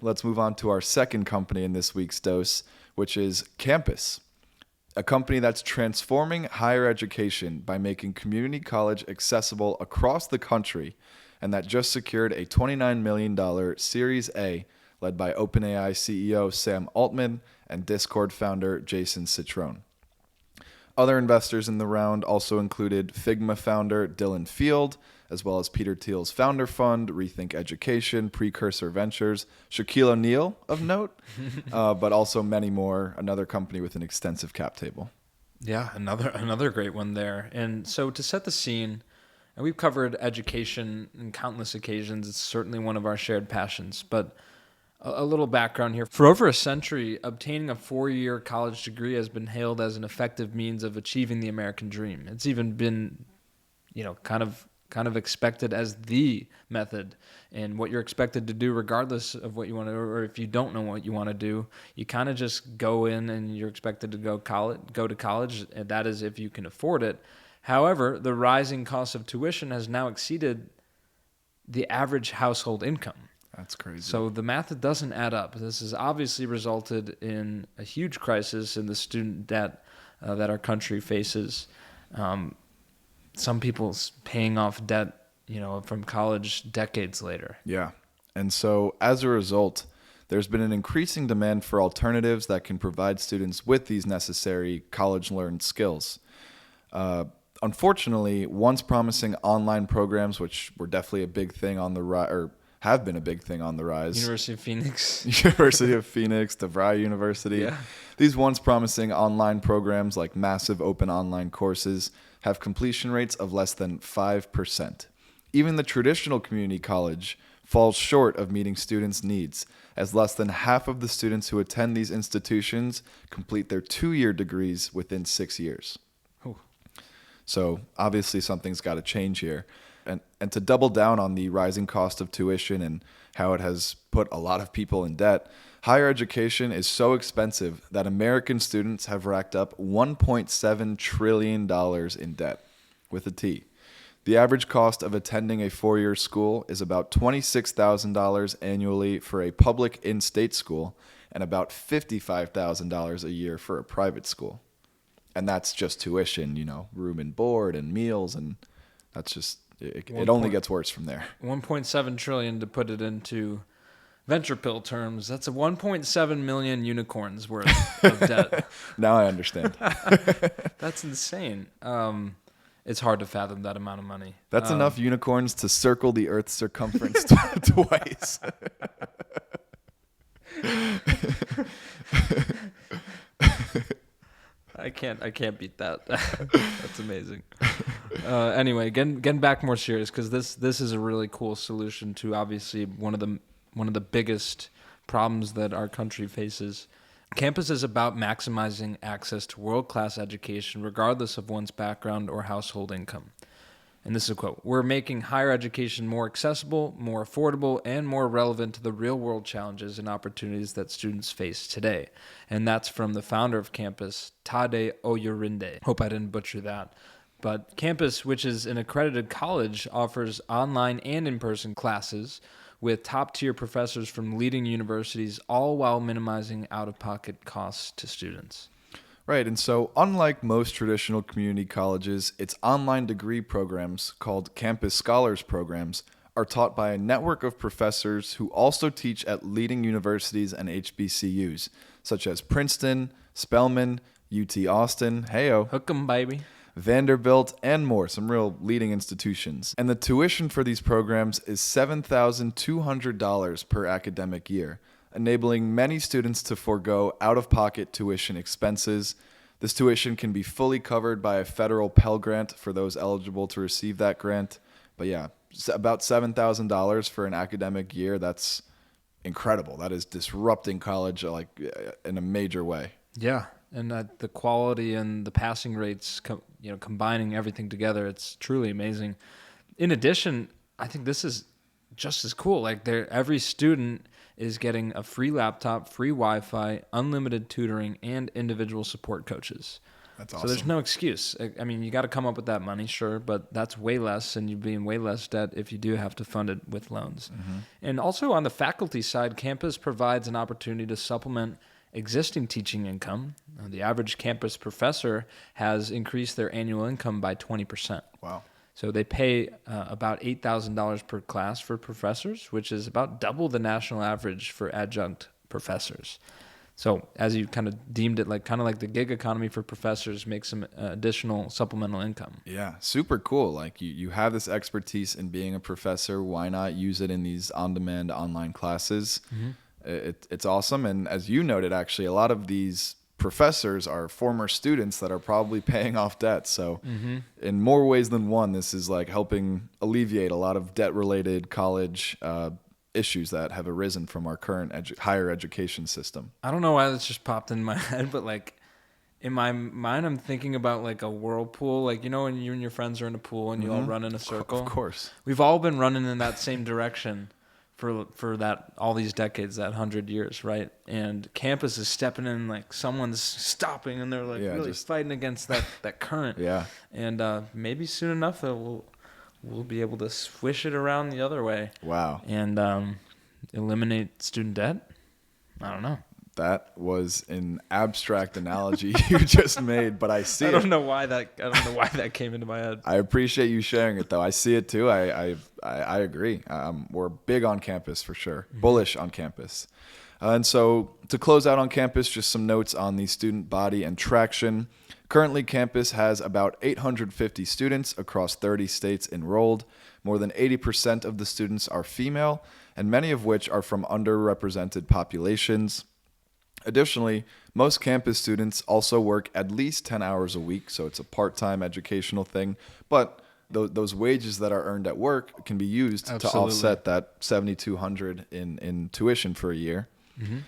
Let's move on to our second company in this week's dose, which is Campus, a company that's transforming higher education by making community college accessible across the country, and that just secured a $29 million Series A led by OpenAI CEO Sam Altman and Discord founder Jason Citron. Other investors in the round also included Figma founder Dylan Field, as well as Peter Thiel's founder fund, Rethink Education, Precursor Ventures, Shaquille O'Neal of note, but also many more, another company with an extensive cap table. Yeah, another great one there. And so to set the scene, and we've covered education in countless occasions. It's certainly one of our shared passions, but a little background here. For over a century, obtaining a 4-year college degree has been hailed as an effective means of achieving the American dream. It's even been, kind of expected as the method, and what you're expected to do regardless of what you want to, or if you don't know what you want to do, you kind of just go in and you're expected to go to college, and that is if you can afford it. However, the rising cost of tuition has now exceeded the average household income. That's crazy. So the math doesn't add up. This has obviously resulted in a huge crisis in the student debt that our country faces. Some people paying off debt, from college decades later. Yeah. And so as a result, there's been an increasing demand for alternatives that can provide students with these necessary college-learned skills. Unfortunately, once promising online programs, which were definitely a big thing on the rise, or have been a big thing on the rise. University of Phoenix, DeVry University. Yeah. These once promising online programs like massive open online courses have completion rates of less than 5%. Even the traditional community college falls short of meeting students' needs, as less than half of the students who attend these institutions complete their 2-year degrees within 6 years. Ooh. So obviously something's got to change here. And to double down on the rising cost of tuition and how it has put a lot of people in debt, higher education is so expensive that American students have racked up $1.7 trillion in debt, with a T. The average cost of attending a 4-year school is about $26,000 annually for a public in-state school and about $55,000 a year for a private school. And that's just tuition, room and board and meals, and that's just... It only gets worse from there. 1.7 trillion to put it into venture pill terms. That's a 1.7 million unicorns worth of debt. Now I understand. That's insane. It's hard to fathom that amount of money. That's enough unicorns to circle the Earth's circumference twice. I can't beat that. That's amazing. Anyway, getting back more serious, because this is a really cool solution to obviously one of the biggest problems that our country faces. Campus is about maximizing access to world-class education regardless of one's background or household income. And this is a quote: "We're making higher education more accessible, more affordable, and more relevant to the real-world challenges and opportunities that students face today." And that's from the founder of Campus, Tade Oyorinde. Hope I didn't butcher that. But Campus, which is an accredited college, offers online and in-person classes with top-tier professors from leading universities, all while minimizing out-of-pocket costs to students. Right, and so unlike most traditional community colleges, its online degree programs, called Campus Scholars Programs, are taught by a network of professors who also teach at leading universities and HBCUs, such as Princeton, Spelman, UT Austin, Hook 'em, baby, Vanderbilt, and more, some real leading institutions. And the tuition for these programs is $7,200 per academic year, enabling many students to forego out-of-pocket tuition expenses. This tuition can be fully covered by a federal Pell Grant for those eligible to receive that grant. But yeah, about $7,000 for an academic year, that's incredible. That is disrupting college in a major way. Yeah, and the quality and the passing rates, combining everything together, it's truly amazing. In addition, I think this is just as cool. Every student is getting a free laptop, free Wi-Fi, unlimited tutoring, and individual support coaches. That's So there's awesome. no excuse. I mean, you got to come up with that money, sure, but that's way less, and you'd be in way less debt if you do have to fund it with loans. And also on the faculty side, campus provides an opportunity to supplement existing teaching income. The average campus professor has increased their annual income by 20%. Wow. So they pay about $8,000 per class for professors, which is about double the national average for adjunct professors. So as you kind of deemed it, like kind of like the gig economy for professors, make some additional supplemental income. Yeah, super cool. Like you have this expertise in being a professor. Why not use it in these on-demand online classes? It's awesome. And as you noted, actually, a lot of these professors are former students that are probably paying off debt. So in more ways than one, this is like helping alleviate a lot of debt-related college issues that have arisen from our current higher education system. I don't know why this just popped in my head, but like in my mind, I'm thinking about like a whirlpool. Like, you know, when you and your friends are in a pool and you all run in a circle. Of course. We've all been running in that same direction for that all these decades, that 100 years, right? And campus is stepping in, like someone's stopping, and they're like really fighting against that current. Yeah. And maybe soon enough we'll be able to swish it around the other way. Wow. And eliminate student debt. I don't know. That was an abstract analogy you just made, but I see it. I don't know why that came into my head. I appreciate you sharing it, though. I see it too. I agree. We're big on campus for sure. Bullish on campus. And so to close out on campus, just some notes on the student body and traction. Currently, campus has about 850 students across 30 states enrolled. More than 80% of the students are female, and many of which are from underrepresented populations. Additionally, most campus students also work at least 10 hours a week, so it's a part-time educational thing. But those wages that are earned at work can be used to offset that $7,200 in tuition for a year.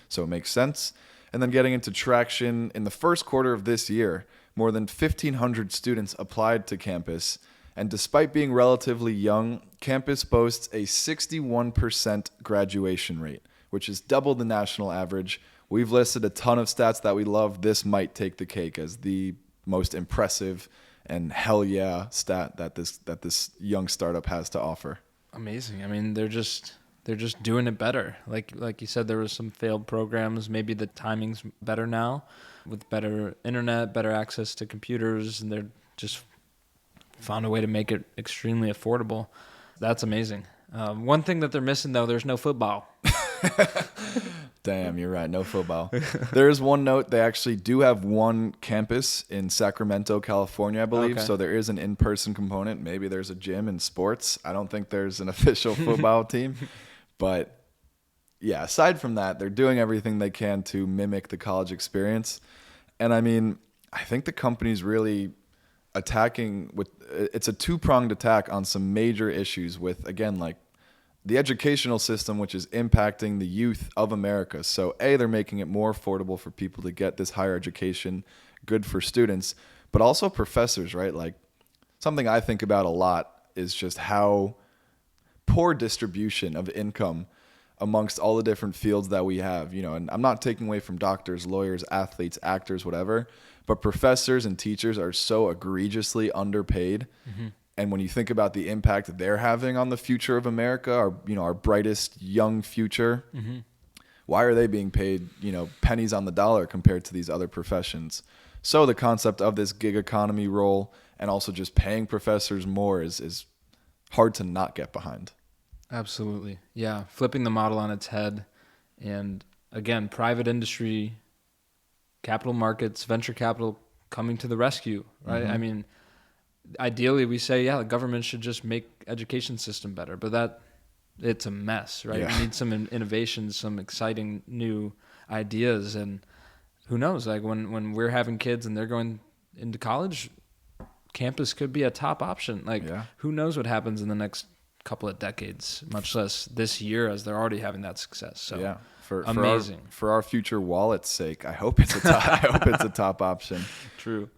So it makes sense. And then getting into traction, in the first quarter of this year, more than 1,500 students applied to campus. And despite being relatively young, campus boasts a 61% graduation rate, which is double the national average. We've listed a ton of stats that we love. This might take the cake as the most impressive and hell yeah stat that this young startup has to offer. Amazing. I mean, they're just doing it better. Like you said, there was some failed programs. Maybe the timing's better now with better internet, better access to computers, and they're just found a way to make it extremely affordable. That's amazing. One thing that they're missing, though, there's no football. Damn, you're right. No football. There is one note. They actually do have one campus in Sacramento, California, I believe. Okay. So there is an in-person component. Maybe there's a gym and sports. I don't think there's an official football team. But yeah, aside from that, they're doing everything they can to mimic the college experience. And I mean, I think the company's really attacking it's a two-pronged attack on some major issues with, again, like the educational system, which is impacting the youth of America. So they're making it more affordable for people to get this higher education, good for students, but also professors, right? Like something I think about a lot is just how poor distribution of income amongst all the different fields that we have, and I'm not taking away from doctors, lawyers, athletes, actors, whatever, but professors and teachers are so egregiously underpaid. And when you think about the impact they're having on the future of America, our brightest young future, why are they being paid, pennies on the dollar compared to these other professions? So the concept of this gig economy role and also just paying professors more is hard to not get behind. Absolutely. Yeah. Flipping the model on its head. And again, private industry, capital markets, venture capital coming to the rescue, right? I mean, ideally we say, the government should just make education system better, but it's a mess, right? Yeah. We need some innovations, some exciting new ideas. And who knows, like when we're having kids and they're going into college, campus could be a top option. Like who knows what happens in the next couple of decades, much less this year, as they're already having that success. So amazing. For our future wallet's sake, I hope it's a top option. True.